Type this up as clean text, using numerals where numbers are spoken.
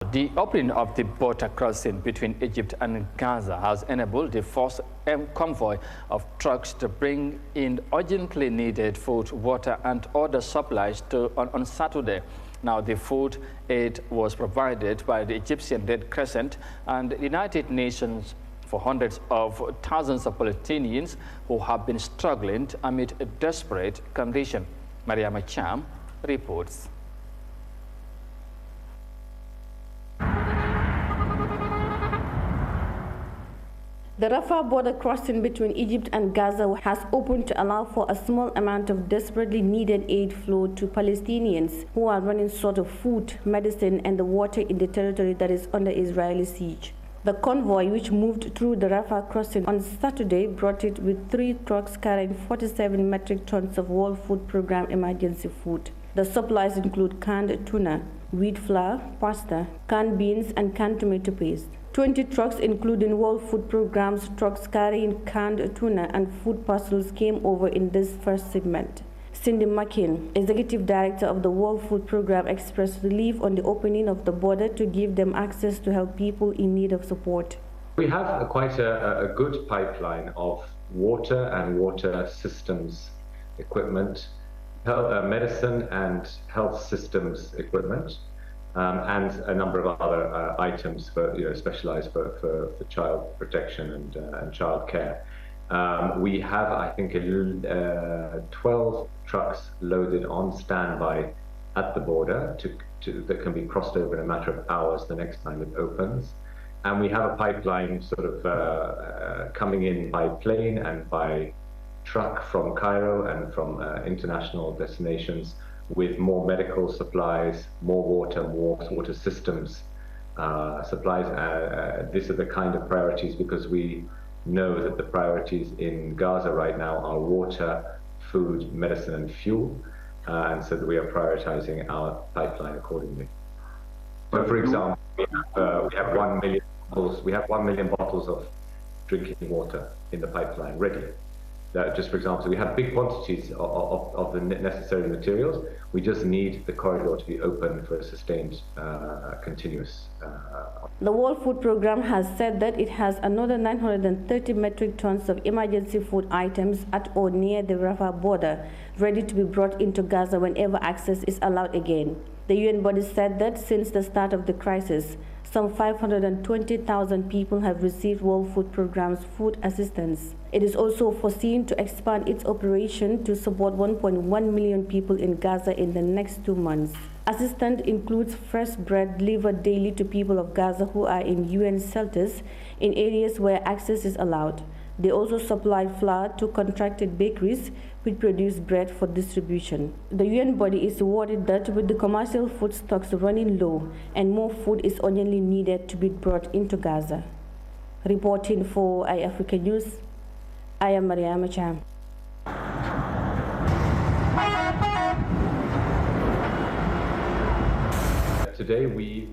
The opening of the border crossing between Egypt and Gaza has enabled the first convoy of trucks to bring in urgently needed food, water and other supplies on Saturday. Now, the food aid was provided by the Egyptian Red Crescent and the United Nations for hundreds of thousands of Palestinians who have been struggling amid a desperate condition. Yahya Jammeh reports. The Rafah border crossing between Egypt and Gaza has opened to allow for a small amount of desperately needed aid flow to Palestinians who are running short of food, medicine and the water in the territory that is under Israeli siege. The convoy, which moved through the Rafah crossing on Saturday, brought it with 3 trucks carrying 47 metric tons of World Food Programme emergency food. The supplies include canned tuna, wheat flour, pasta, canned beans and canned tomato paste. 20 trucks, including World Food Programme's trucks carrying canned tuna and food parcels, came over in this first segment. Cindy McCain, Executive Director of the World Food Programme, expressed relief on the opening of the border to give them access to help people in need of support. We have quite a good pipeline of water and water systems equipment, medicine and health systems equipment, and a number of other items for, specialized for child protection and child care. We have, I think, 12 trucks loaded on standby at the border that can be crossed over in a matter of hours the next time it opens. And we have a pipeline sort of coming in by plane and by truck from Cairo and from international destinations with more medical supplies, more water systems supplies. These are the kind of priorities, because we know that the priorities in Gaza right now are water, food, medicine and fuel, and so that we are prioritizing our pipeline accordingly. So, for example, we have 1 million bottles. We have 1 million bottles of drinking water in the pipeline ready. Just for example, so we have big quantities of the necessary materials. We just need the corridor to be open for a sustained, continuous. The World Food Programme has said that it has another 930 metric tons of emergency food items at or near the Rafah border, ready to be brought into Gaza whenever access is allowed again. The UN body said that since the start of the crisis, some 520,000 people have received World Food Programme's food assistance. It is also foreseen to expand its operation to support 1.1 million people in Gaza in the next 2 months. Assistance includes fresh bread delivered daily to people of Gaza who are in UN shelters in areas where access is allowed. They also supplied flour to contracted bakeries which produce bread for distribution. The UN body is worried that with the commercial food stocks running low and more food is urgently needed to be brought into Gaza. Reporting for Eyeafrica News, I am Yahya Jammeh. Today we